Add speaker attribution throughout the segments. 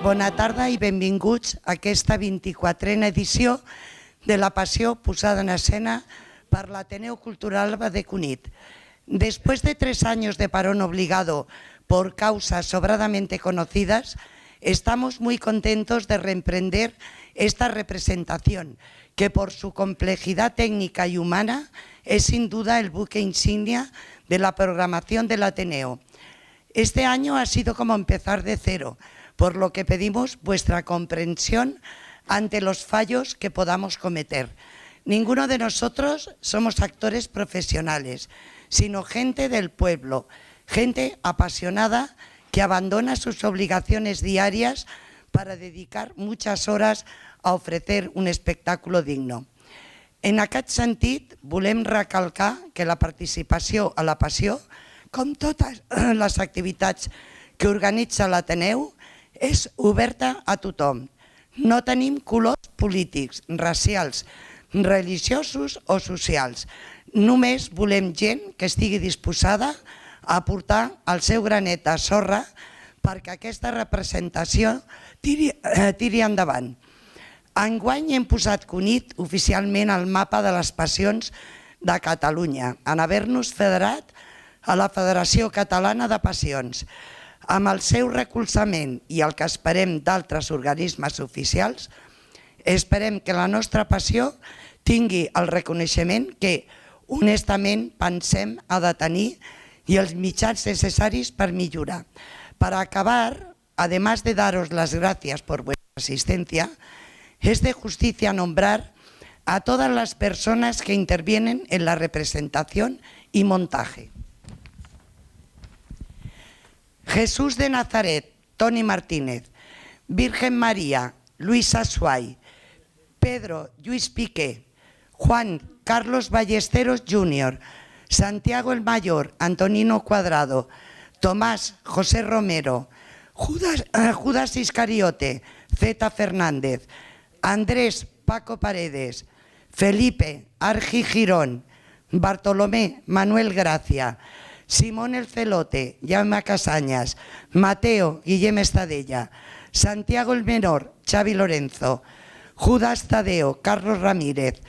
Speaker 1: Bona tarda i benvinguts a aquesta 24a edició de la Passió posada en escena per l'Ateneo Cultural de Cunit. Después de 3 años de parón obligado por causas sobradamente conocidas, estamos muy contentos de reemprender esta representación, que por su complejidad técnica y humana es sin duda el buque insignia de la programación del Ateneo. Este año ha sido como empezar de cero, por lo que pedimos vuestra comprensión ante los fallos que podamos cometer. Ninguno de nosotros somos actores profesionales, sino gente del pueblo, gente apasionada que abandona sus obligaciones diarias para dedicar muchas horas a ofrecer un espectáculo digno. En aquest sentit, volem recalcar que la participació a la Passió, com totes les activitats que organitza l'Ateneu, és oberta a tothom. No tenim colors polítics, racials, religiosos o socials. Només volem gent que estigui disposada a aportar el seu granet de sorra perquè aquesta representació tiri endavant. Enguany hem posat Cunit oficialment al mapa de les passions de Catalunya, en haver-nos federat a la Federació Catalana de Passions. Amb el seu recolzament i el que esperem d'altres organismes oficials, esperem que la nostra passió tingui el reconeixement que honestament pensem ha de tenir y els mitjans necessaris per millorar. Para acabar, además de daros las gracias por vuestra asistencia, es de justicia nombrar a todas las personas que intervienen en la representación y montaje. Jesús de Nazaret, Toni Martínez, Virgen María, Luisa Suay, Pedro, Lluís Piqué, Juan, Carlos Ballesteros Jr., Santiago el Mayor, Antonino Cuadrado, Tomás, José Romero, Judas Iscariote, Zeta Fernández, Andrés, Paco Paredes, Felipe, Argi Girón, Bartolomé, Manuel Gracia, Simón el Celote, Jaume Casañas, Mateo, Guillem Estadella, Santiago el Menor, Xavi Lorenzo, Judas Tadeo, Carlos Ramírez,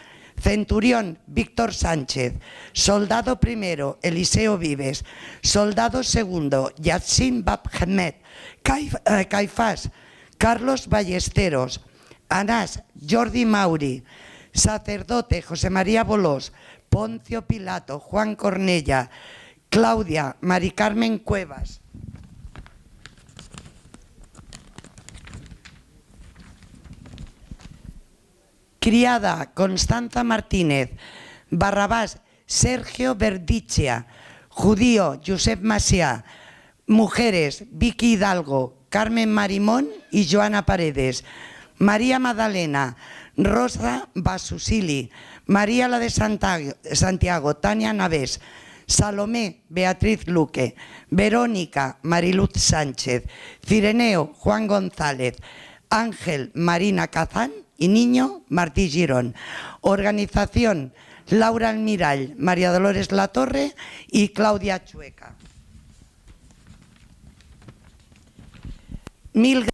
Speaker 1: Centurión, Víctor Sánchez, Soldado I, Eliseo Vives, Soldado II, Yassin Babhemed, Caifás, Carlos Ballesteros, Anás, Jordi Mauri, Sacerdote, José María Bolós, Poncio Pilato, Juan Cornella, Claudia, Mari Carmen Cuevas. Criada, Constanza Martínez. Barrabás, Sergio Verdichia. Judío, Josep Macià. Mujeres, Vicky Hidalgo, Carmen Marimón y Joana Paredes. María Magdalena, Rosa Basusili. María la de Santiago, Tania Navés. Salomé, Beatriz Luque. Verónica, Mariluz Sánchez. Cireneo, Juan González. Ángel, Marina Cazán. Y Niño, Martí Girón. Organización, Laura Almirall, María Dolores Latorre y Claudia Chueca. Mil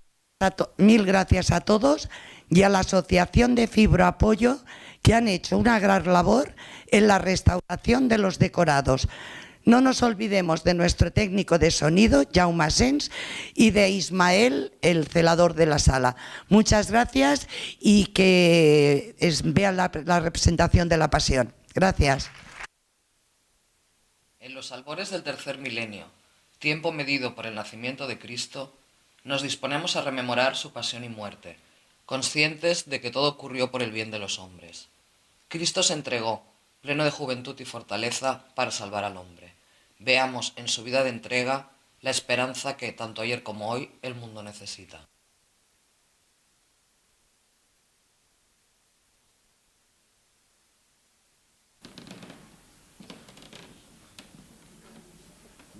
Speaker 1: gracias a todos y a la Asociación de Fibro Apoyo, que han hecho una gran labor en la restauración de los decorados. No nos olvidemos de nuestro técnico de sonido, Jaume Sens, y de Ismael, el celador de la sala. Muchas gracias y que vean la representación de la Pasión. Gracias.
Speaker 2: En los albores del tercer milenio, tiempo medido por el nacimiento de Cristo, nos disponemos a rememorar su pasión y muerte, conscientes de que todo ocurrió por el bien de los hombres. Cristo se entregó, pleno de juventud y fortaleza, para salvar al hombre. Veamos en su vida de entrega la esperanza que, tanto ayer como hoy, el mundo necesita.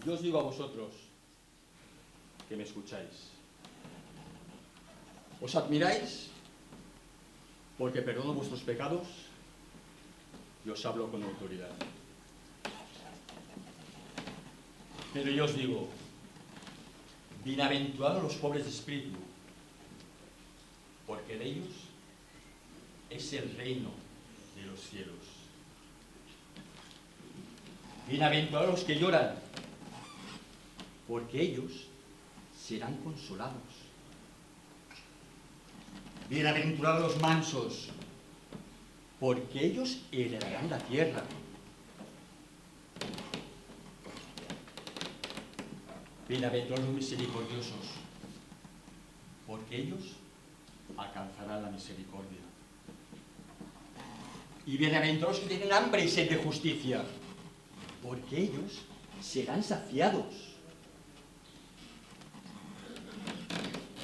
Speaker 3: Yo os digo a vosotros que me escucháis. Os admiráis porque perdono vuestros pecados y os hablo con autoridad. Pero yo os digo, bienaventurados los pobres de espíritu, porque de ellos es el reino de los cielos. Bienaventurados los que lloran, porque ellos serán consolados. Bienaventurados los mansos, porque ellos heredarán la tierra. Bienaventurados los misericordiosos, porque ellos alcanzarán la misericordia. Y bienaventurados los que tienen hambre y sed de justicia, porque ellos serán saciados.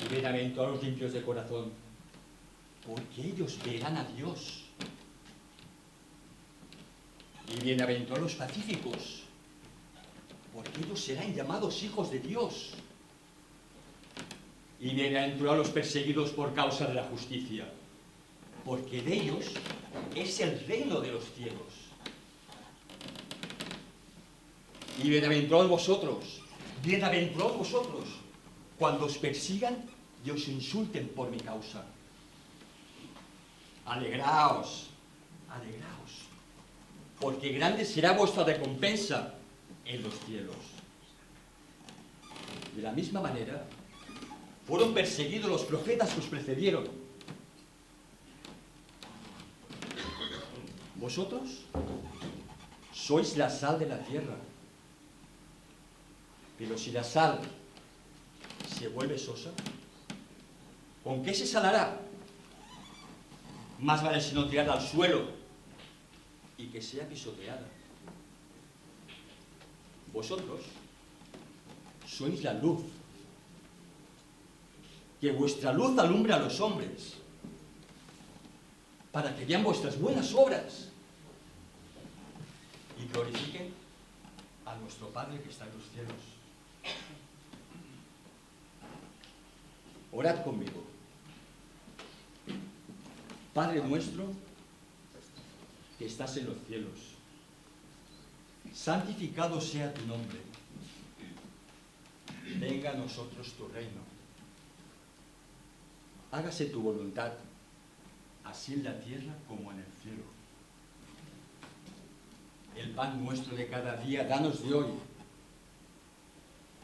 Speaker 3: Y bienaventurados los limpios de corazón, porque ellos verán a Dios. Y bienaventurados los pacíficos, porque ellos serán llamados hijos de Dios. Y bienaventurados los perseguidos por causa de la justicia, porque de ellos es el reino de los cielos. Y bienaventurados vosotros, cuando os persigan y os insulten por mi causa. Alegraos, alegraos, porque grande será vuestra recompensa en los cielos. De la misma manera, fueron perseguidos los profetas que os precedieron. Vosotros sois la sal de la tierra. Pero si la sal se vuelve sosa, ¿con qué se salará? Más vale sino tirarla al suelo y que sea pisoteada. Vosotros sois la luz. Que vuestra luz alumbre a los hombres, para que vean vuestras buenas obras y glorifiquen a nuestro Padre que está en los cielos. Orad conmigo. Padre nuestro que estás en los cielos, santificado sea tu nombre. Venga a nosotros tu reino. Hágase tu voluntad, así en la tierra como en el cielo. El pan nuestro de cada día, danos de hoy.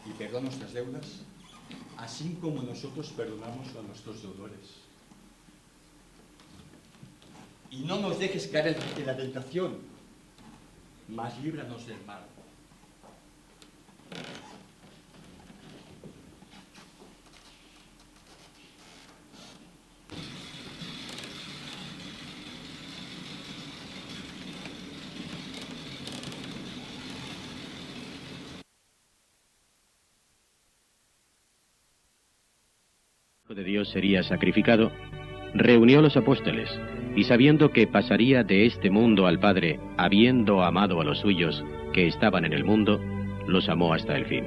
Speaker 3: Y perdona nuestras deudas, así como nosotros perdonamos a nuestros deudores. Y no nos dejes caer en la tentación, mas líbranos del mal.
Speaker 4: De Dios sería sacrificado, reunió a los apóstoles, y sabiendo que pasaría de este mundo al Padre, habiendo amado a los suyos que estaban en el mundo, los amó hasta el fin.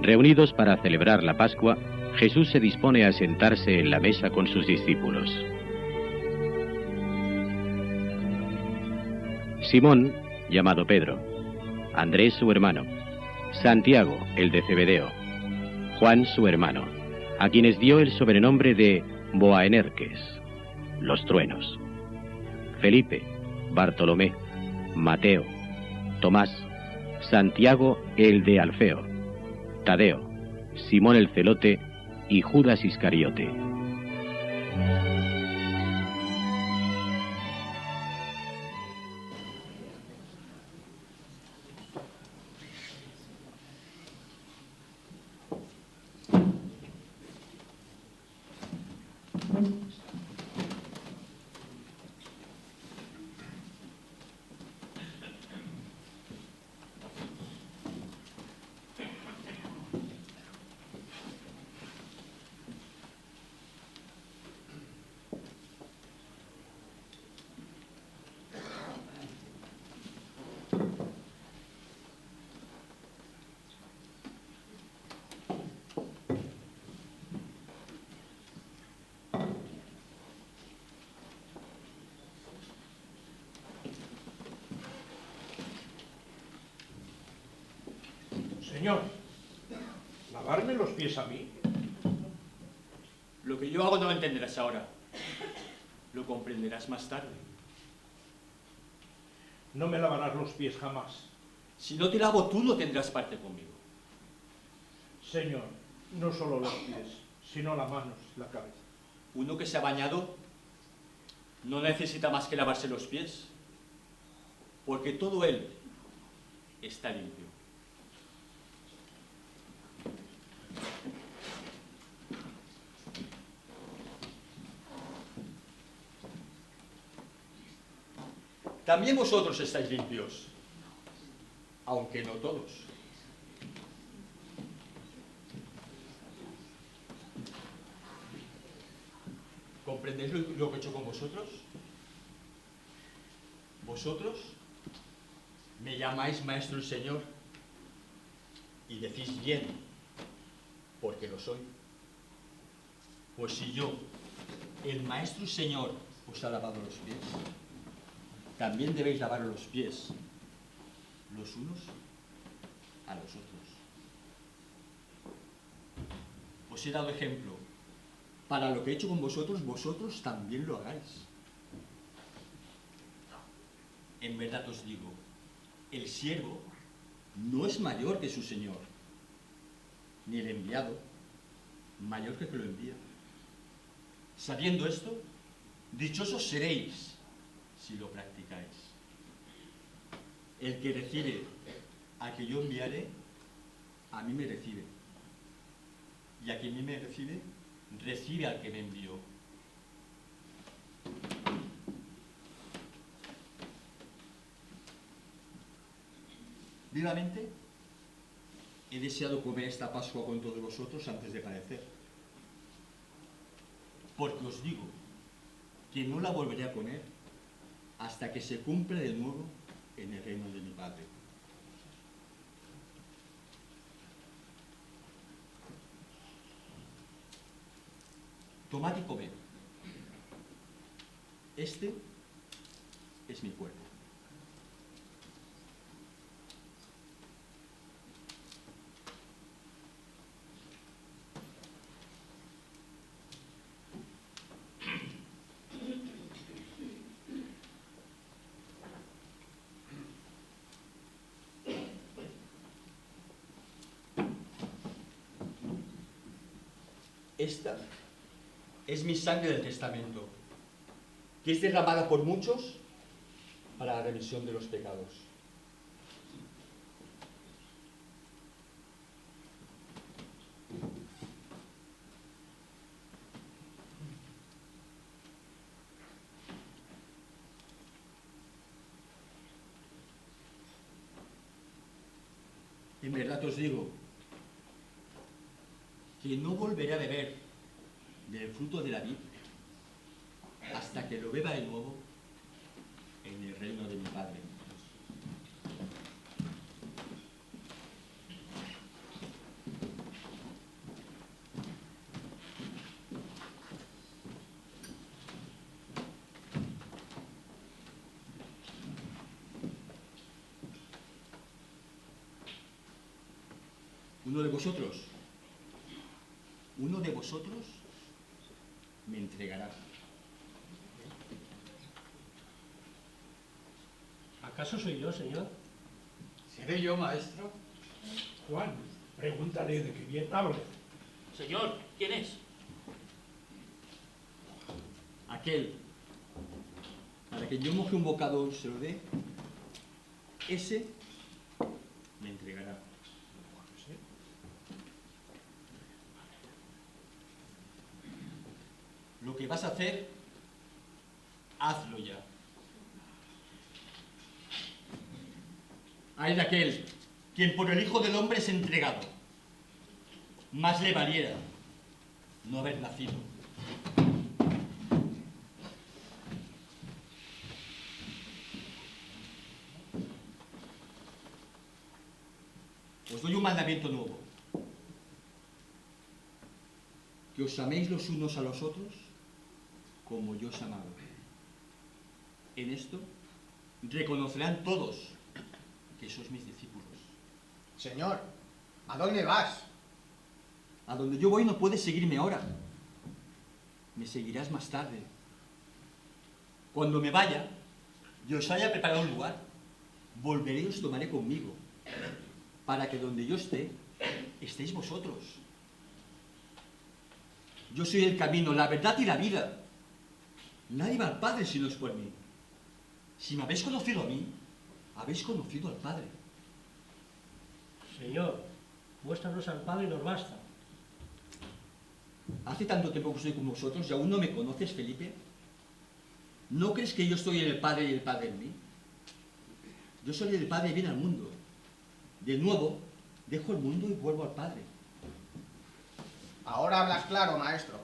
Speaker 4: Reunidos para celebrar la Pascua, Jesús se dispone a sentarse en la mesa con sus discípulos. Simón, llamado Pedro, Andrés su hermano, Santiago, el de Zebedeo, Juan su hermano, a quienes dio el sobrenombre de Boanerges, los truenos, Felipe, Bartolomé, Mateo, Tomás, Santiago el de Alfeo, Tadeo, Simón el celote y Judas Iscariote.
Speaker 5: Señor, ¿lavarme los pies a mí?
Speaker 3: Lo que yo hago no lo entenderás ahora. Lo comprenderás más tarde.
Speaker 5: No me lavarás los pies jamás.
Speaker 3: Si no te lavo tú, no tendrás parte conmigo.
Speaker 5: Señor, no solo los pies, sino las manos, la cabeza.
Speaker 3: Uno que se ha bañado no necesita más que lavarse los pies, porque todo él está limpio. También vosotros estáis limpios, aunque no todos. ¿Comprendéis lo que he hecho con vosotros? Vosotros me llamáis Maestro y Señor y decís bien, porque lo soy. Pues si yo, el Maestro y Señor, os ha lavado los pies, también debéis lavar los pies los unos a los otros. Os he dado ejemplo. Para lo que he hecho con vosotros, vosotros también lo hagáis. En verdad os digo, el siervo no es mayor que su señor, ni el enviado mayor que el que lo envía. Sabiendo esto, dichosos seréis si lo practicáis. El que recibe a que yo enviaré, a mí me recibe. Y a quien a mí me recibe, recibe al que me envió. Vivamente he deseado comer esta Pascua con todos vosotros antes de padecer. Porque os digo que no la volveré a comer hasta que se cumpla de nuevo en el reino de mi Padre. Tomad y comed. Este es mi cuerpo. Esta es mi sangre del testamento, que es derramada por muchos para la remisión de los pecados. En verdad os digo que no volveré a beber del fruto de la vid hasta que lo beba de nuevo en el reino de mi Padre. Uno de vosotros me entregará.
Speaker 6: ¿Acaso soy yo, Señor?
Speaker 3: ¿Seré yo, maestro?
Speaker 5: Juan, pregúntale de qué bien habla.
Speaker 6: Señor, ¿quién es?
Speaker 3: Aquel para que yo moje un bocado y se lo dé, ese me entregará. Lo que vas a hacer, hazlo ya. Ay de aquel quien por el Hijo del Hombre es entregado. Más le valiera no haber nacido. Os doy un mandamiento nuevo. Que os améis los unos a los otros como yo os he amado. En esto reconocerán todos que sois mis discípulos.
Speaker 7: Señor, ¿a dónde vas?
Speaker 3: A donde yo voy no puedes seguirme ahora, me seguirás más tarde. Cuando me vaya y os haya preparado un lugar, volveré y os tomaré conmigo, para que donde yo esté, estéis vosotros. Yo soy el camino, la verdad y la vida. Nadie va al Padre si no es por mí. Si me habéis conocido a mí, habéis conocido al Padre.
Speaker 6: Señor, muéstranos al Padre y nos basta.
Speaker 3: Hace tanto tiempo que estoy con vosotros y aún no me conoces, Felipe. ¿No crees que yo estoy en el Padre y el Padre en mí? Yo soy del Padre y vine al mundo. De nuevo, dejo el mundo y vuelvo al Padre.
Speaker 7: Ahora hablas claro, maestro,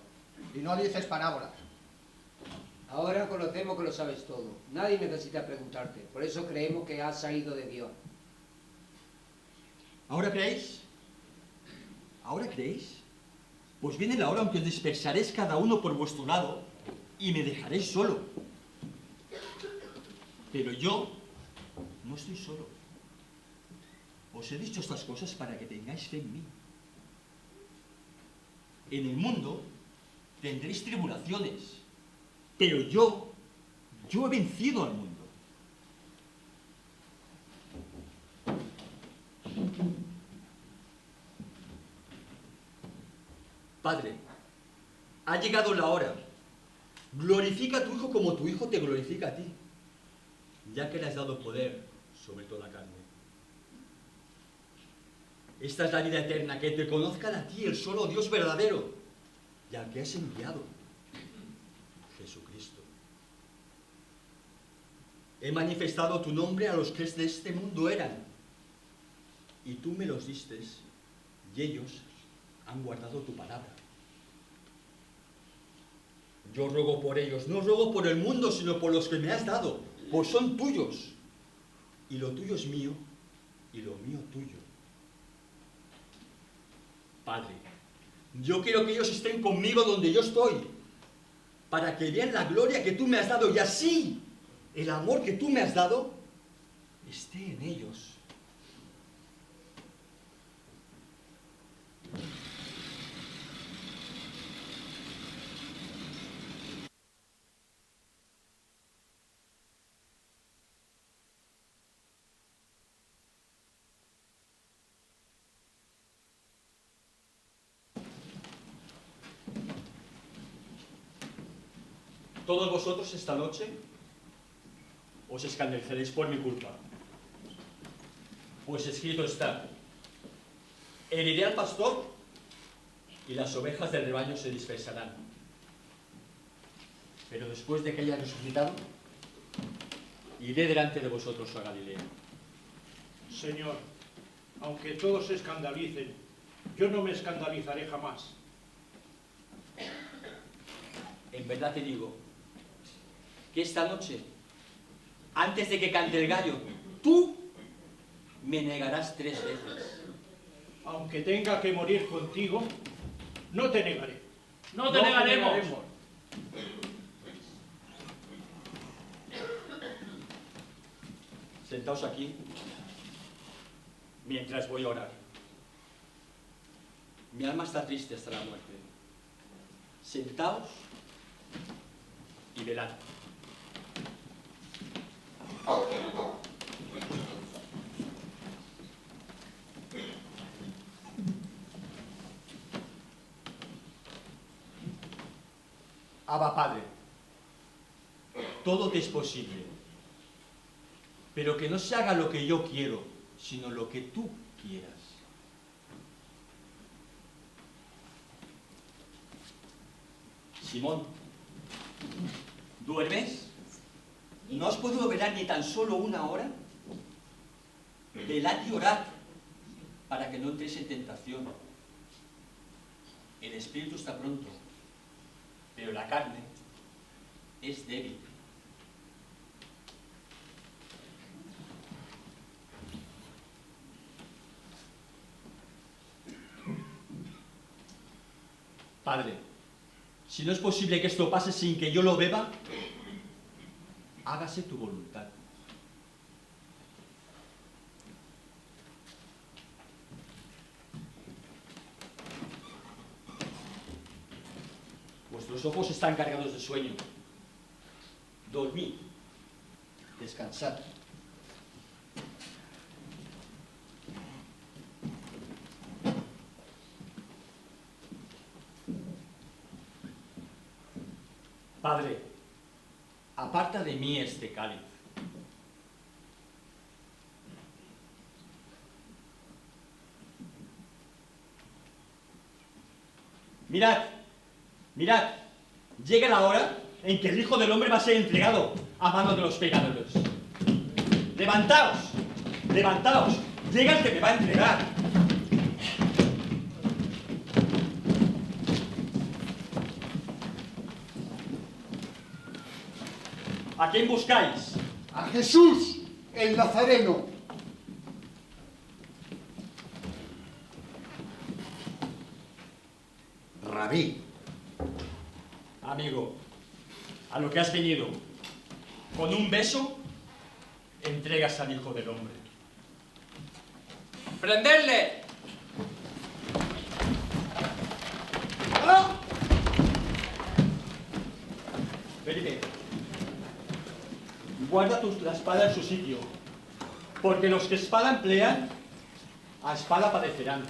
Speaker 7: y no dices parábolas.
Speaker 8: Ahora conocemos que lo sabes todo. Nadie necesita preguntarte. Por eso creemos que has salido de Dios.
Speaker 3: ¿Ahora creéis? ¿Ahora creéis? Pues viene la hora en que os dispersaréis cada uno por vuestro lado y me dejaréis solo. Pero yo no estoy solo. Os he dicho estas cosas para que tengáis fe en mí. En el mundo tendréis tribulaciones, pero yo he vencido al mundo. Padre, ha llegado la hora. Glorifica a tu Hijo como tu Hijo te glorifica a ti, ya que le has dado poder sobre toda la carne. Esta es la vida eterna, que te conozcan a ti, el solo Dios verdadero, y al que has enviado, Jesucristo. He manifestado tu nombre a los que de este mundo eran, y tú me los diste, y ellos han guardado tu palabra. Yo ruego por ellos, no ruego por el mundo, sino por los que me has dado, pues son tuyos, y lo tuyo es mío, y lo mío tuyo. Padre, yo quiero que ellos estén conmigo donde yo estoy, para que vean la gloria que tú me has dado, y así el amor que tú me has dado esté en ellos. Todos vosotros esta noche os escandalizaréis por mi culpa. Pues escrito está: heriré al pastor y las ovejas del rebaño se dispersarán. Pero después de que haya resucitado, iré delante de vosotros a Galilea.
Speaker 5: Señor, aunque todos se escandalicen, yo no me escandalizaré jamás.
Speaker 3: En verdad te digo que esta noche, antes de que cante el gallo, tú me negarás 3 veces.
Speaker 5: Aunque tenga que morir contigo, no te negaré.
Speaker 6: ¡No te negaremos!
Speaker 3: Sentaos aquí mientras voy a orar. Mi alma está triste hasta la muerte. Sentaos y velad. Abba, Padre, todo te es posible, pero que no se haga lo que yo quiero, sino lo que tú quieras. Simón, ¿duermes? ¿No has podido velar ni tan solo 1 hora? Velad y orad para que no entréis en tentación. El espíritu está pronto, pero la carne es débil. Padre, si no es posible que esto pase sin que yo lo beba, hágase tu voluntad. Vuestros Los ojos están cargados de sueño. Dormid. Descansad. Padre, aparta de mí este cáliz. Mirad, mirad, llega la hora en que el Hijo del Hombre va a ser entregado a manos de los pecadores. Levantaos, levantaos, llega el que me va a entregar. ¿A quién buscáis?
Speaker 7: A Jesús, el Nazareno.
Speaker 9: Rabí.
Speaker 3: Amigo, a lo que has venido, con un beso, entregas al Hijo del Hombre.
Speaker 8: ¡Prenderle!
Speaker 3: Felipe, guarda la espada en su sitio, porque los que espada emplean, a espada padecerán.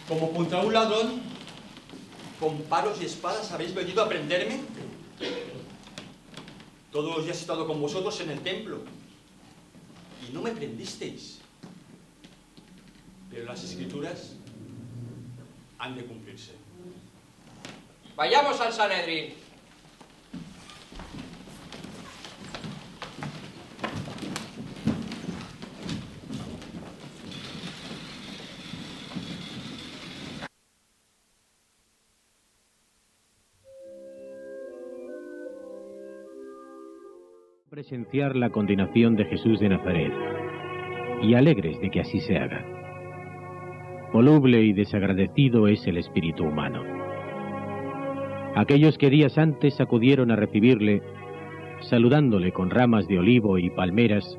Speaker 3: Como contra un ladrón, con palos y espadas habéis venido a prenderme. Todos los días he estado con vosotros en el templo y no me prendisteis. Pero las Escrituras han de cumplirse.
Speaker 8: Vayamos al Sanedrín.
Speaker 4: Presenciar la condenación de Jesús de Nazaret y alegres de que así se haga. Voluble y desagradecido es el espíritu humano. Aquellos que días antes acudieron a recibirle, saludándole con ramas de olivo y palmeras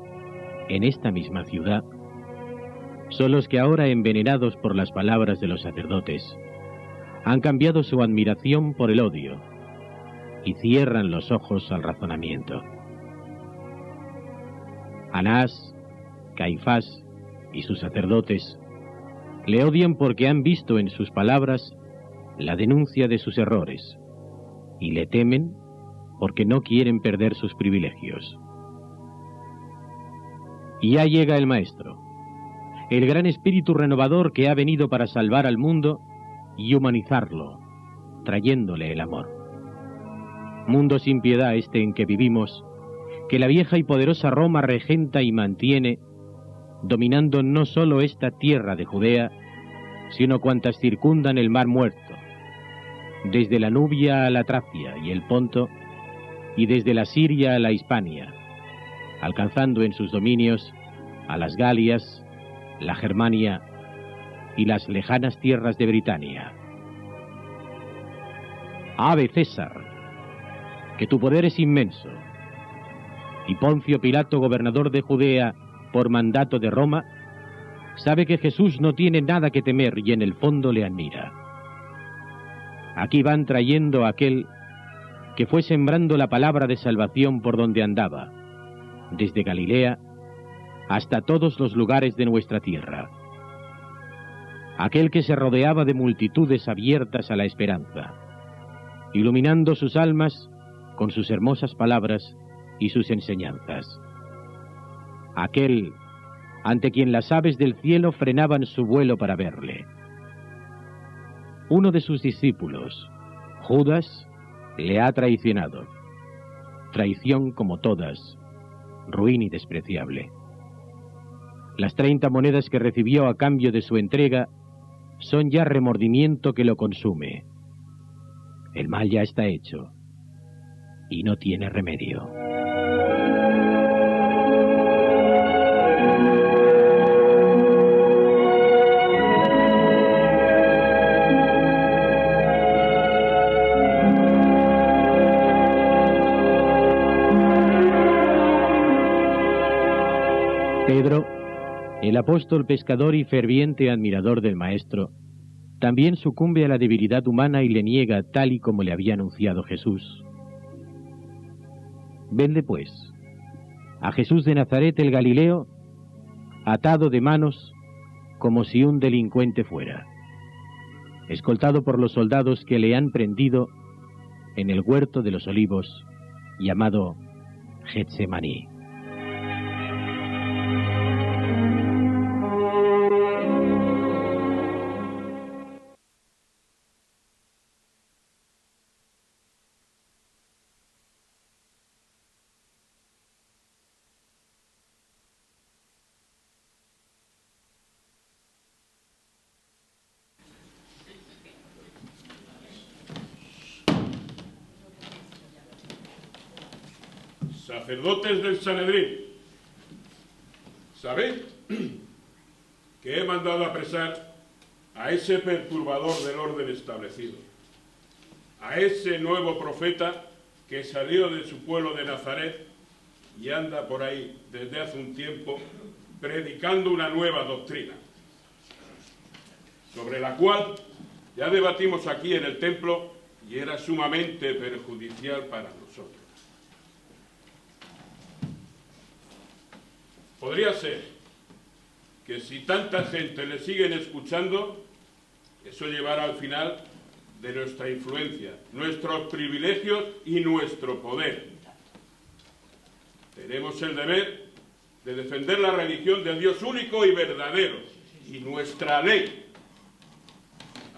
Speaker 4: en esta misma ciudad, son los que ahora, envenenados por las palabras de los sacerdotes, han cambiado su admiración por el odio y cierran los ojos al razonamiento. Anás, Caifás y sus sacerdotes le odian porque han visto en sus palabras la denuncia de sus errores y le temen porque no quieren perder sus privilegios. Y ya llega el Maestro, el gran espíritu renovador que ha venido para salvar al mundo y humanizarlo, trayéndole el amor. Mundo sin piedad este en que vivimos, que la vieja y poderosa Roma regenta y mantiene, dominando no solo esta tierra de Judea, sino cuantas circundan el Mar Muerto, desde la Nubia a la Tracia y el Ponto, y desde la Siria a la Hispania, alcanzando en sus dominios a las Galias, la Germania y las lejanas tierras de Britania. Ave César, que tu poder es inmenso, y Poncio Pilato, gobernador de Judea, por mandato de Roma, sabe que Jesús no tiene nada que temer y en el fondo le admira. Aquí van trayendo a aquel que fue sembrando la palabra de salvación por donde andaba, desde Galilea hasta todos los lugares de nuestra tierra. Aquel que se rodeaba de multitudes abiertas a la esperanza, iluminando sus almas con sus hermosas palabras y sus enseñanzas. Aquel ante quien las aves del cielo frenaban su vuelo para verle. Uno de sus discípulos, Judas, le ha traicionado. Traición como todas, ruin y despreciable. Las 30 monedas que recibió a cambio de su entrega son ya remordimiento que lo consume. El mal ya está hecho y no tiene remedio. Pedro, el apóstol pescador y ferviente admirador del Maestro, también sucumbe a la debilidad humana y le niega tal y como le había anunciado Jesús. Venle, pues, a Jesús de Nazaret el Galileo, atado de manos como si un delincuente fuera, escoltado por los soldados que le han prendido en el huerto de los olivos llamado Getsemaní.
Speaker 9: Sacerdotes del Sanedrín, ¿sabéis que he mandado apresar a ese perturbador del orden establecido, a ese nuevo profeta que salió de su pueblo de Nazaret y anda por ahí desde hace un tiempo predicando una nueva doctrina, sobre la cual ya debatimos aquí en el templo y era sumamente perjudicial para nosotros? Podría ser que si tanta gente le siguen escuchando, eso llevará al final de nuestra influencia, nuestros privilegios y nuestro poder. Tenemos el deber de defender la religión del Dios único y verdadero y nuestra ley.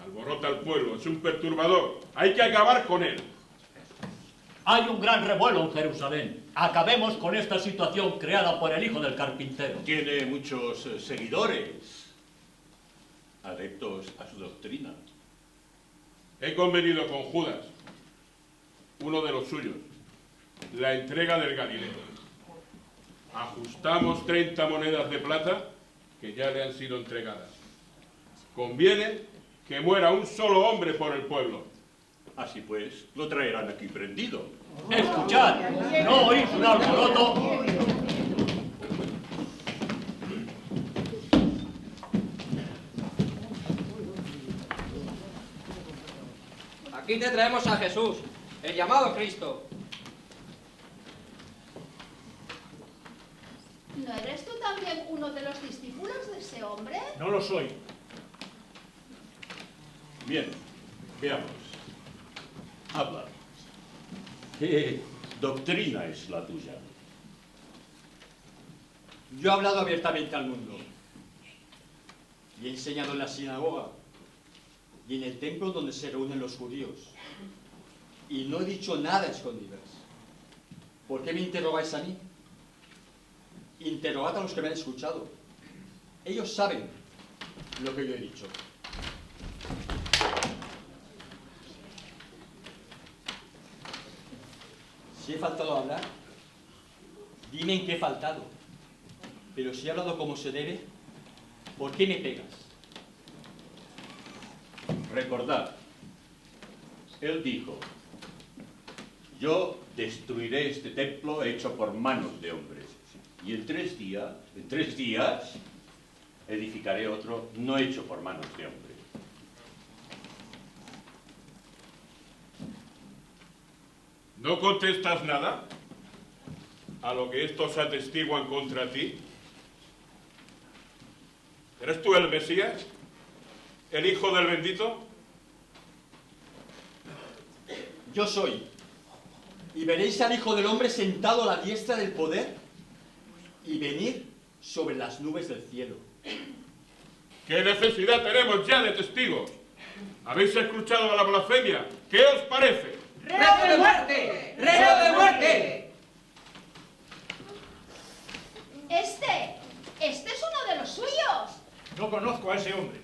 Speaker 9: Alborota al pueblo, es un perturbador, hay que acabar con él.
Speaker 6: Hay un gran revuelo en Jerusalén. Acabemos con esta situación creada por el hijo del carpintero.
Speaker 3: Tiene muchos seguidores, adeptos a su doctrina.
Speaker 9: He convenido con Judas, uno de los suyos, la entrega del Galileo. Ajustamos 30 monedas de plata que ya le han sido entregadas. Conviene que muera un solo hombre por el pueblo.
Speaker 3: Así pues, lo traerán aquí prendido.
Speaker 6: Escuchad, no oís un alboroto.
Speaker 8: Aquí te traemos a Jesús, el llamado Cristo.
Speaker 10: ¿No eres tú también uno de los discípulos de ese hombre?
Speaker 5: No lo soy.
Speaker 3: Bien, veamos. Habla. ¿Qué doctrina es la tuya?
Speaker 11: Yo he hablado abiertamente al mundo y he enseñado en la sinagoga y en el templo donde se reúnen los judíos y no he dicho nada a escondidas. ¿Por qué me interrogáis a mí? Interrogad a los que me han escuchado. Ellos saben lo que yo he dicho. Si he faltado a hablar, dime en qué he faltado. Pero si he hablado como se debe, ¿por qué me pegas?
Speaker 3: Recordad, él dijo, yo destruiré este templo hecho por manos de hombres, y en tres días, edificaré otro no hecho por manos de hombres.
Speaker 9: ¿No contestas nada a lo que estos atestiguan contra ti? ¿Eres tú el Mesías? ¿El Hijo del Bendito?
Speaker 11: Yo soy. Y veréis al Hijo del Hombre sentado a la diestra del poder y venir sobre las nubes del cielo.
Speaker 9: ¿Qué necesidad tenemos ya de testigos? ¿Habéis escuchado a la blasfemia? ¿Qué os parece?
Speaker 8: ¡Reo de muerte! ¡Reo de muerte!
Speaker 10: Este es uno de los suyos.
Speaker 5: No conozco a ese hombre.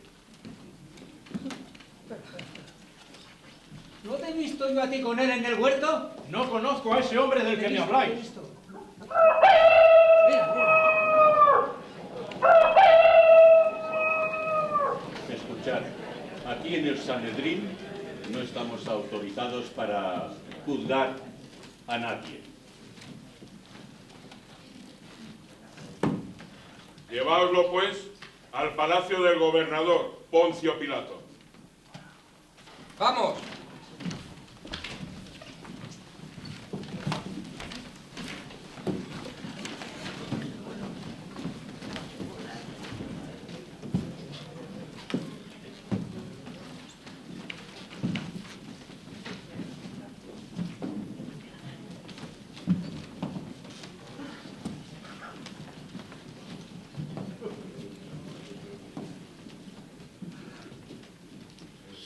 Speaker 8: ¿No te he visto yo a ti con él en el huerto?
Speaker 5: No conozco a ese hombre del que me habláis.
Speaker 8: Mira, mira.
Speaker 3: Escuchad, aquí en el Sanedrín no estamos autorizados para juzgar a nadie.
Speaker 9: Lleváoslo, pues, al palacio del gobernador Poncio Pilato.
Speaker 8: ¡Vamos!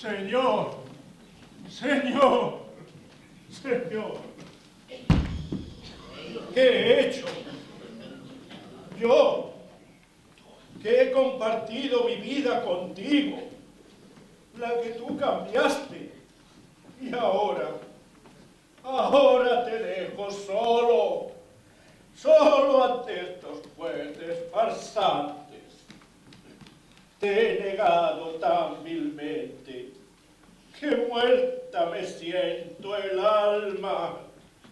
Speaker 5: Señor, Señor, Señor, ¿qué he hecho? Yo, que he compartido mi vida contigo, la que tú cambiaste, y ahora te dejo solo ante estos jueces farsantes. Te he negado tan vilmente que muerta me siento el alma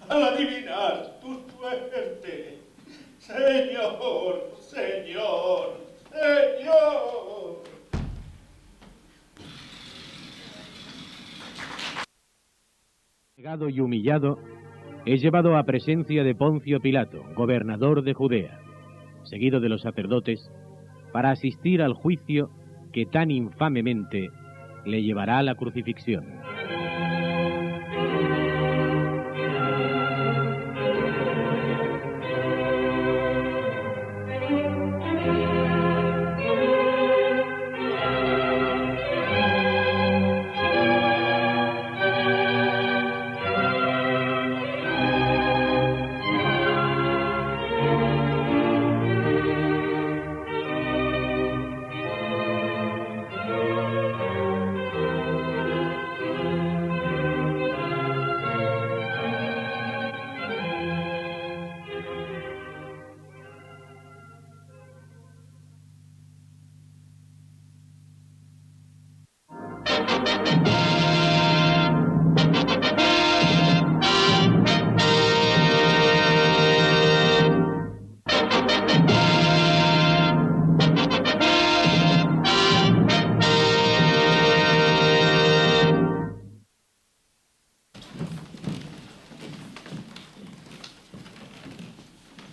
Speaker 5: al adivinar tu suerte. Señor, Señor, Señor.
Speaker 4: Negado y humillado, es llevado a presencia de Poncio Pilato, gobernador de Judea, seguido de los sacerdotes, para asistir al juicio que tan infamemente le llevará a la crucifixión.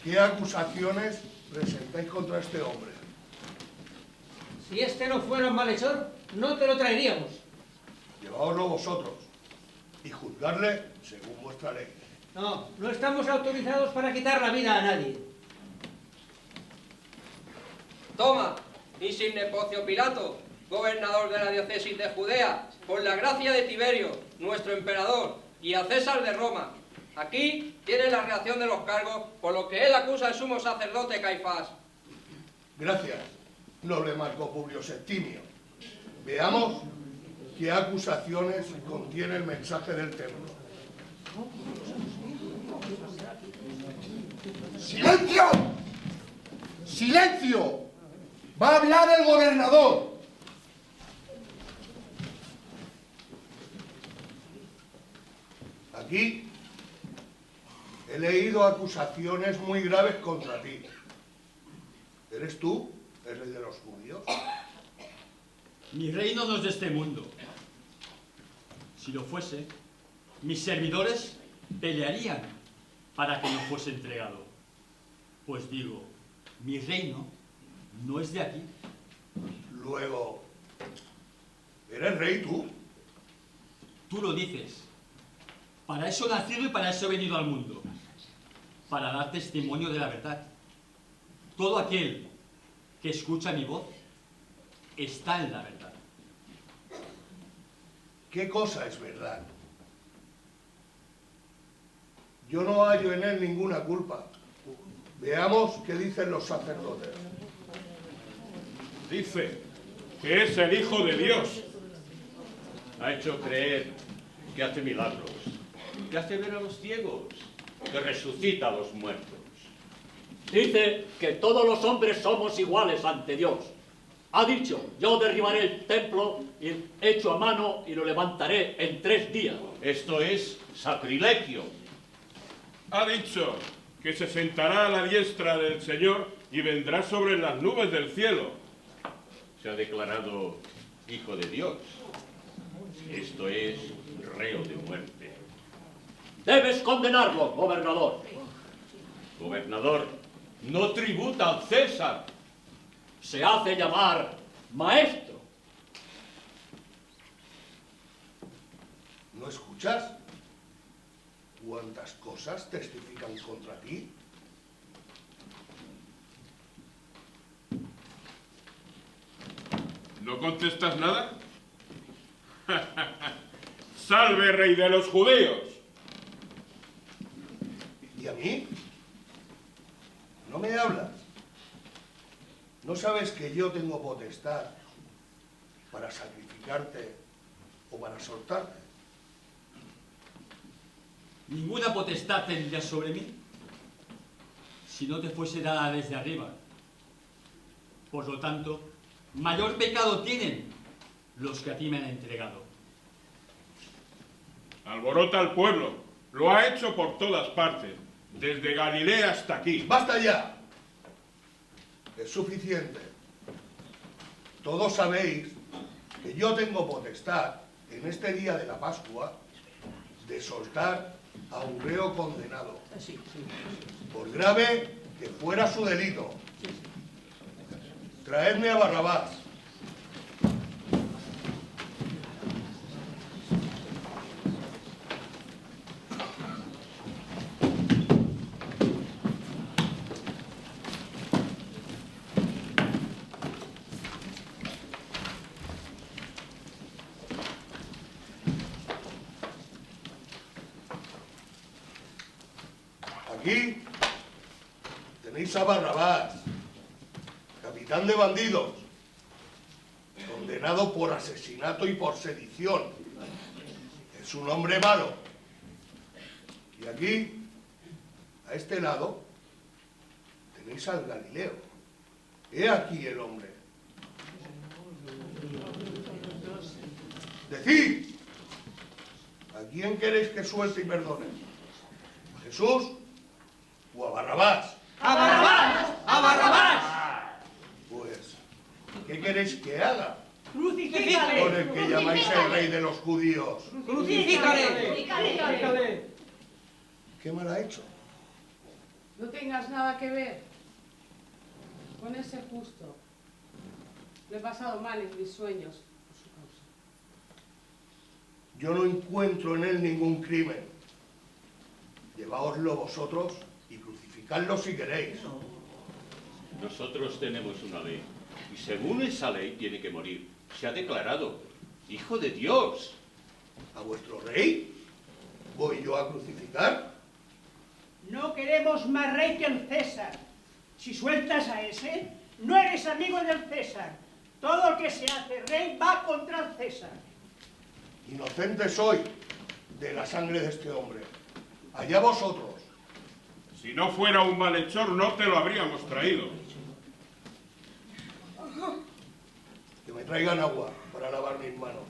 Speaker 7: ¿Qué acusaciones presentáis contra este hombre?
Speaker 8: Si este no fuera un malhechor, no te lo traeríamos.
Speaker 7: Lleváoslo vosotros y juzgarle según vuestra ley.
Speaker 8: No, no estamos autorizados para quitar la vida a nadie.
Speaker 12: Toma, insigne Poncio Pilato, gobernador de la diócesis de Judea, por la gracia de Tiberio, nuestro emperador, y a César de Roma. Aquí tiene la reacción de los cargos por lo que él acusa al sumo sacerdote Caifás.
Speaker 7: Gracias, noble Marco Publio Septimio. Veamos qué acusaciones contiene el mensaje del templo. ¡Silencio! ¡Silencio! ¡Va a hablar el gobernador! Aquí he leído acusaciones muy graves contra ti. ¿Eres tú el rey de los judíos?
Speaker 11: Mi reino no es de este mundo. Si lo fuese, mis servidores pelearían para que no fuese entregado. Pues digo, mi reino no es de aquí.
Speaker 7: Luego, ¿eres rey tú?
Speaker 11: Tú lo dices. Para eso he nacido y para eso he venido al mundo. Para dar testimonio de la verdad. Todo aquel que escucha mi voz está en la verdad.
Speaker 7: ¿Qué cosa es verdad? Yo no hallo en él ninguna culpa. Veamos qué dicen los sacerdotes.
Speaker 9: Dice que es el Hijo de Dios.
Speaker 6: Ha hecho creer que hace milagros, que hace ver a los ciegos, que resucita a los muertos. Dice que todos los hombres somos iguales ante Dios. Ha dicho, yo derribaré el templo hecho a mano y lo levantaré en 3 días. Esto es sacrilegio.
Speaker 9: Ha dicho que se sentará a la diestra del Señor y vendrá sobre las nubes del cielo.
Speaker 6: Se ha declarado hijo de Dios. Esto es reo de muerte.
Speaker 11: Debes condenarlo, gobernador.
Speaker 6: Gobernador, no tributa al César.
Speaker 11: Se hace llamar maestro.
Speaker 7: ¿No escuchas? ¿Cuántas cosas testifican contra ti?
Speaker 9: ¿No contestas nada? ¡Salve, rey de los judíos!
Speaker 7: ¿Y a mí? ¿No me hablas? ¿No sabes que yo tengo potestad para sacrificarte o para soltarte?
Speaker 11: Ninguna potestad tendrías sobre mí si no te fuese dada desde arriba. Por lo tanto, mayor pecado tienen los que a ti me han entregado.
Speaker 9: Alborota al pueblo. Lo ha hecho por todas partes, desde Galilea hasta aquí.
Speaker 7: ¡Basta ya! Es suficiente. Todos sabéis que yo tengo potestad en este día de la Pascua de soltar a un reo condenado, por grave que fuera su delito. Traedme a Barrabás. Aquí tenéis a Barrabás, capitán de bandidos, condenado por asesinato y por sedición. Es un hombre malo. Y aquí, a este lado, tenéis al Galileo. He aquí el hombre. Decid, ¿a quién queréis que suelte y perdone? ¿A Jesús o a Barrabás?
Speaker 13: ¡A Barrabás! ¡A Barrabás!
Speaker 7: Pues, ¿qué queréis que haga
Speaker 13: ¡Crucifícale!
Speaker 7: con el que llamáis el rey de los judíos?
Speaker 13: ¡Crucifícale!
Speaker 7: ¿Qué mal ha hecho?
Speaker 14: No tengas nada que ver con ese justo. Le he pasado mal en mis sueños por su causa.
Speaker 7: Yo no encuentro en él ningún crimen. Lleváoslo vosotros y crucificadlo si queréis.
Speaker 6: Nosotros tenemos una ley, y según esa ley tiene que morir. Se ha declarado Hijo de Dios.
Speaker 7: ¿A vuestro rey voy yo a crucificar?
Speaker 13: No queremos más rey que el César. Si sueltas a ese, no eres amigo del César. Todo el que se hace rey va contra el César.
Speaker 7: Inocente soy de la sangre de este hombre. Allá vosotros.
Speaker 9: Si no fuera un malhechor, no te lo habríamos traído.
Speaker 7: Que me traigan agua para lavar mis manos.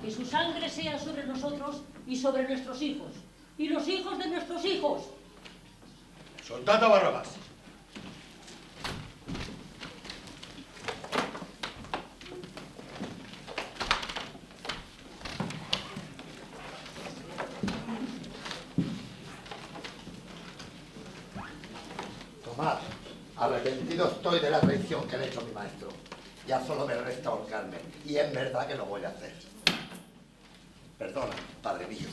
Speaker 15: Que su sangre sea sobre nosotros y sobre nuestros hijos, y los hijos de nuestros hijos.
Speaker 7: Soltad a Barrabás.
Speaker 16: Tomad, arrepentido estoy de la traición que le he hecho a mi maestro. Ya solo me resta ahorcarme, y es verdad que lo voy a hacer. Perdona, padre mío.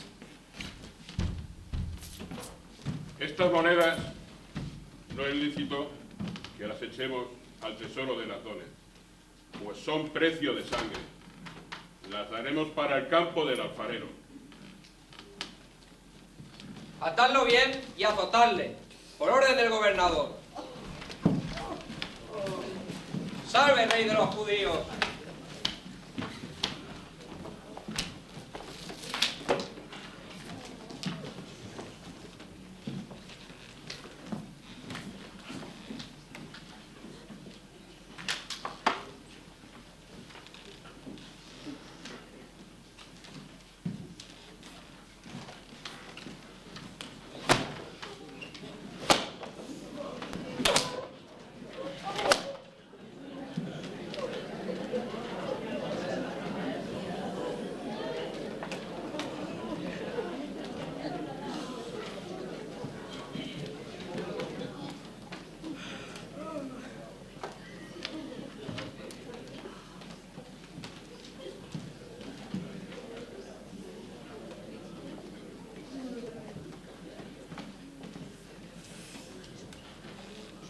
Speaker 9: Estas monedas no es lícito que las echemos al tesoro de Nazones, pues son precio de sangre. Las daremos para el campo del alfarero.
Speaker 12: Atadlo bien y azotadle, por orden del gobernador. ¡Salve, rey de los judíos!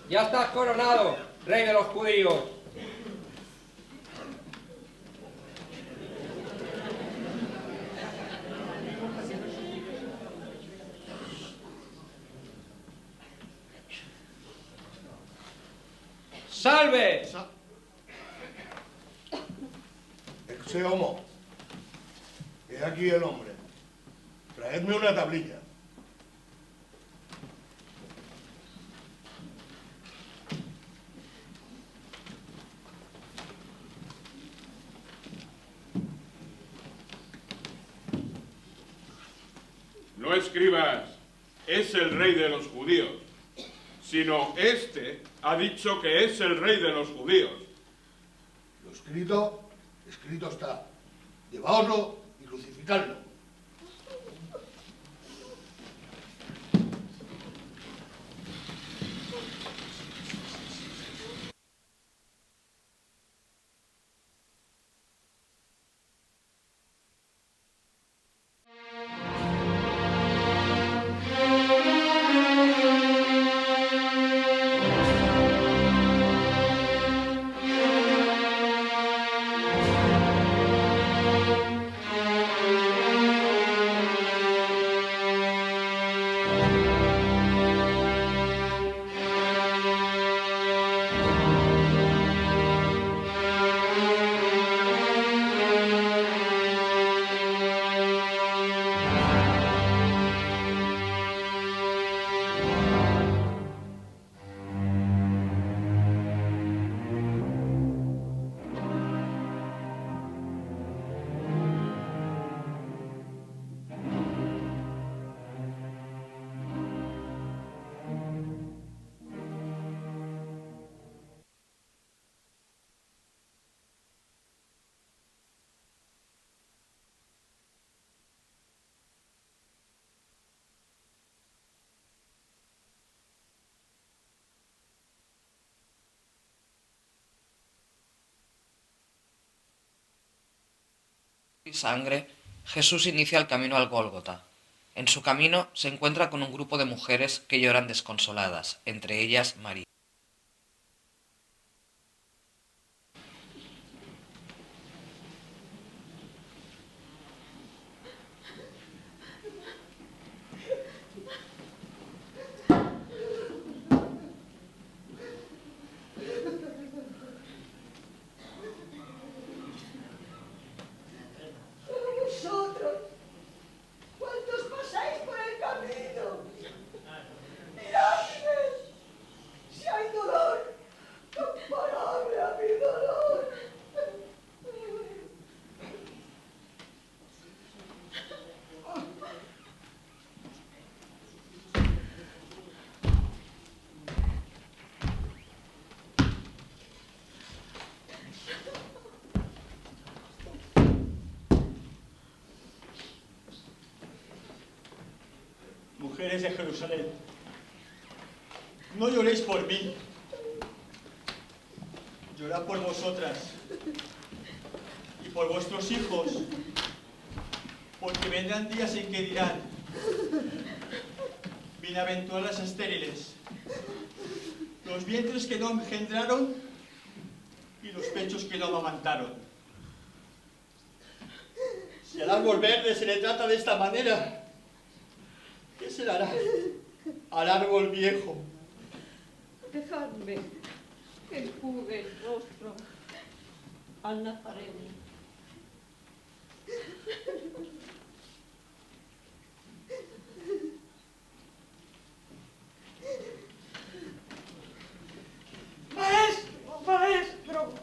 Speaker 12: Ya estás coronado, rey de los judíos. ¡Salve!
Speaker 7: Exe homo. He aquí el hombre. Traedme una tablilla.
Speaker 9: No escribas, es el rey de los judíos, sino este ha dicho que es el rey de los judíos.
Speaker 7: Lo escrito, escrito está. Lleváoslo y crucificadlo.
Speaker 2: Y sangre, Jesús inicia el camino al Gólgota. En su camino se encuentra con un grupo de mujeres que lloran desconsoladas, entre ellas María.
Speaker 17: Vosotros, ¿cuántos pasáis por el camino? Miradme, si hay dolor comparable a mi dolor.
Speaker 11: Mujeres de Jerusalén, no lloréis por mí, llorad por vosotras y por vuestros hijos, porque vendrán días en que dirán, bienaventuradas estériles, los vientres que no engendraron y los pechos que no amamantaron. Si al árbol verde se le trata de esta manera, ¿qué se le hará al árbol viejo?
Speaker 18: Dejadme que enjugue el rostro al nazareno.
Speaker 13: Maestro, maestro.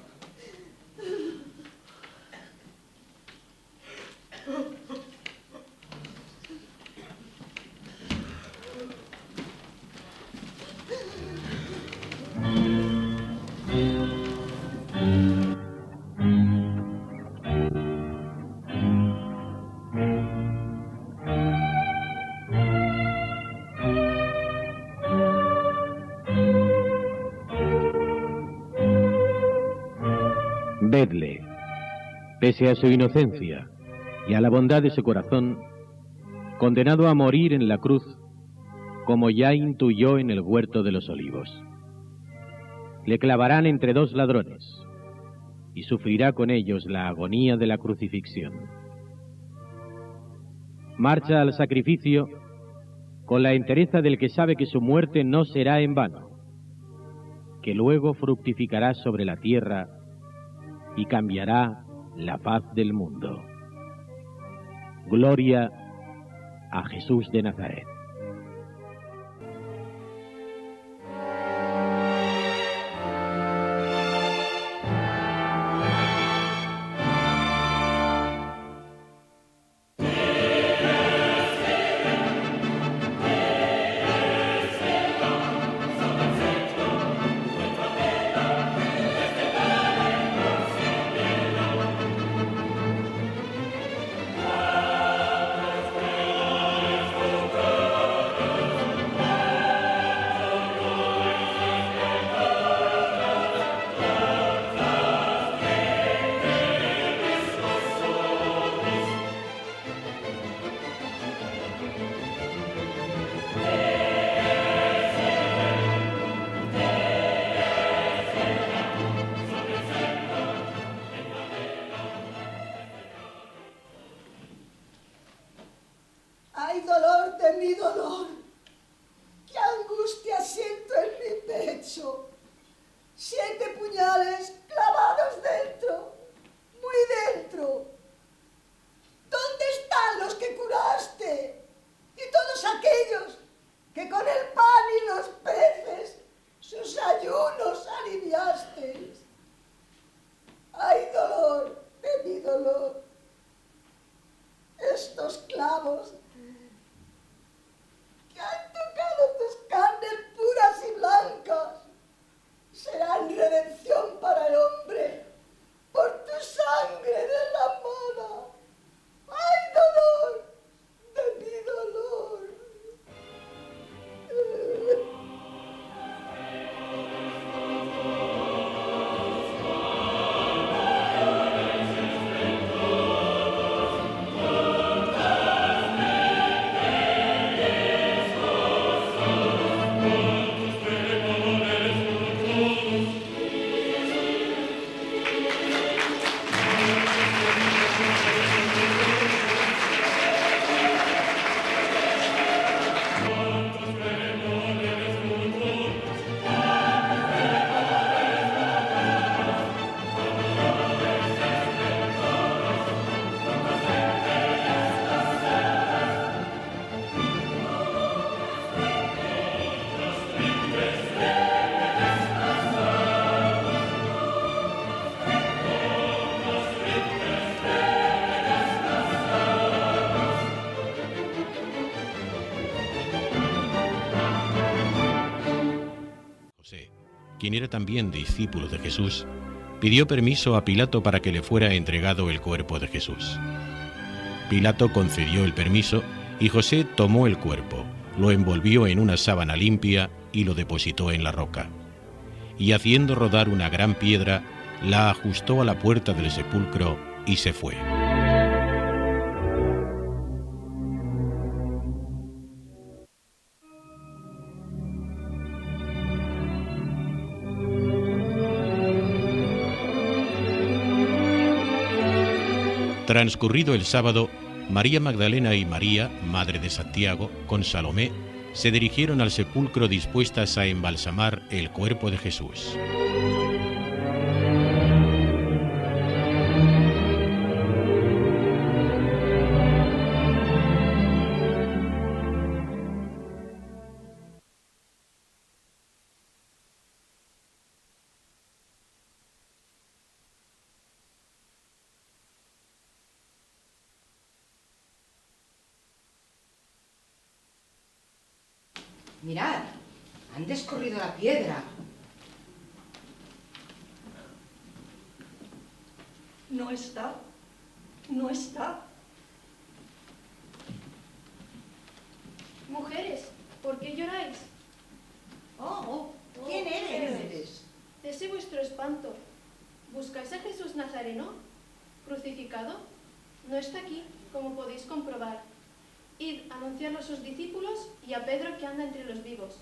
Speaker 4: Vedle, pese a su inocencia y a la bondad de su corazón, condenado a morir en la cruz, como ya intuyó en el huerto de los olivos. le clavarán entre dos ladrones y sufrirá con ellos la agonía de la crucifixión. Marcha al sacrificio con la entereza del que sabe que su muerte no será en vano, que luego fructificará sobre la tierra y cambiará la paz del mundo. Gloria a Jesús de Nazaret.
Speaker 17: ¡Ay, dolor de mi dolor! ¡Qué angustia siento en mi pecho! 7 puñales clavados dentro, muy dentro. ¿Dónde están los que curaste? Y todos aquellos que con el pan y los peces sus ayunos aliviasteis. ¡Ay, dolor de mi dolor! Estos clavos que han tocado tus carnes puras y blancas serán redención para el hombre por tu sangre derramada. ¡Ay, dolor de mi dolor!
Speaker 4: quien era también discípulo de Jesús, pidió permiso a Pilato para que le fuera entregado el cuerpo de Jesús. Pilato concedió el permiso y José tomó el cuerpo, lo envolvió en una sábana limpia y lo depositó en la roca. Y haciendo rodar una gran piedra, la ajustó a la puerta del sepulcro y se fue. Transcurrido el sábado, María Magdalena y María, madre de Santiago, con Salomé, se dirigieron al sepulcro dispuestas a embalsamar el cuerpo de Jesús.
Speaker 19: Mirad, han descorrido la piedra.
Speaker 17: No está, no está.
Speaker 10: Mujeres, ¿por qué lloráis?
Speaker 19: ¿Quién eres?
Speaker 10: Ese vuestro espanto. ¿Buscáis a Jesús Nazareno? ¿Crucificado? No está aquí, como podéis comprobar. Id, anunciarlo a sus discípulos y a Pedro que anda entre los vivos.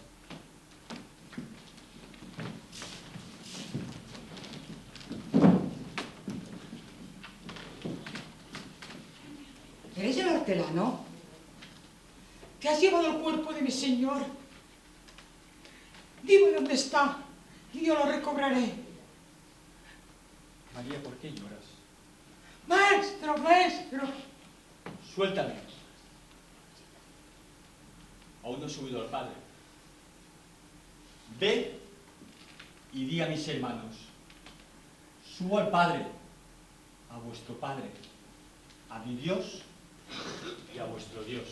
Speaker 19: hortelano?
Speaker 20: Te has llevado el cuerpo de mi señor. Dime dónde está y yo lo recobraré.
Speaker 11: María, ¿por qué lloras?
Speaker 20: Maestro, maestro.
Speaker 11: Suéltame. Aún no he subido al Padre. Ve y di a mis hermanos: subo al Padre, a vuestro Padre, a mi Dios y a vuestro Dios.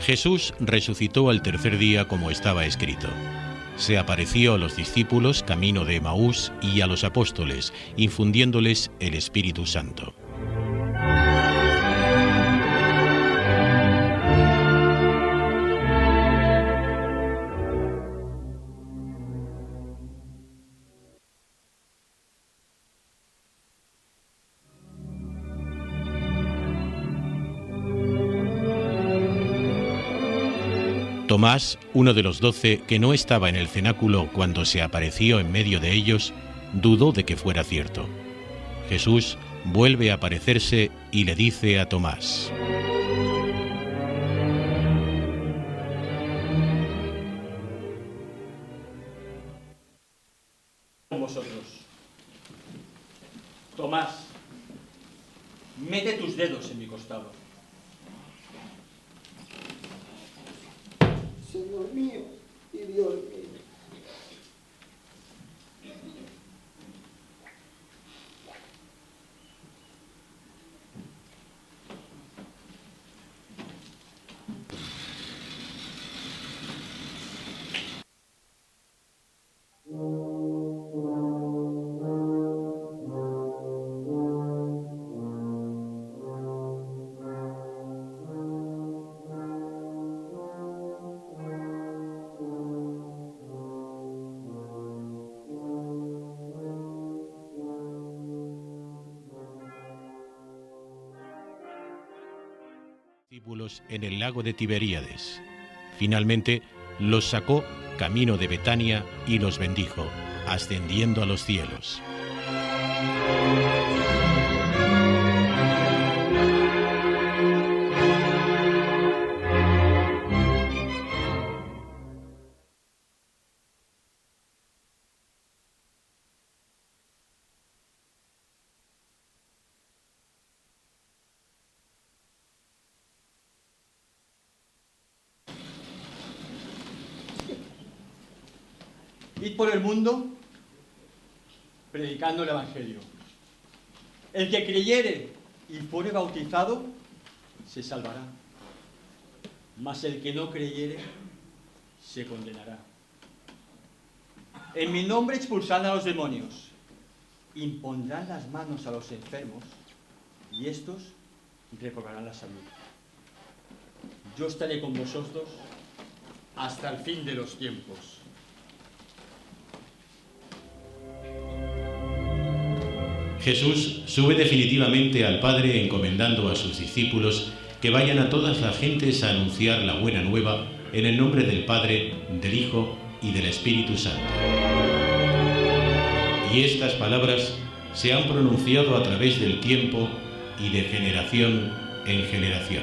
Speaker 4: Jesús resucitó al tercer día como estaba escrito. Se apareció a los discípulos camino de Emaús y a los apóstoles, infundiéndoles el Espíritu Santo. Tomás, uno de los 12, que no estaba en el cenáculo cuando se apareció en medio de ellos, dudó de que fuera cierto. Jesús vuelve a aparecerse y le dice a Tomás:
Speaker 11: Con vosotros. Tomás, mete tus dedos en mi costado.
Speaker 17: Señor mío y Dios mío.
Speaker 4: discípulos en el lago de Tiberíades. Finalmente los sacó camino de Betania y los bendijo, ascendiendo a los cielos.
Speaker 11: Id por el mundo predicando el Evangelio. El que creyere y fuere bautizado se salvará, mas el que no creyere se condenará. En mi nombre expulsarán a los demonios, impondrán las manos a los enfermos y estos recobrarán la salud. Yo estaré con vosotros hasta el fin de los tiempos.
Speaker 4: Jesús sube definitivamente al Padre encomendando a sus discípulos que vayan a todas las gentes a anunciar la buena nueva en el nombre del Padre, del Hijo y del Espíritu Santo. Y estas palabras se han pronunciado a través del tiempo y de generación en generación.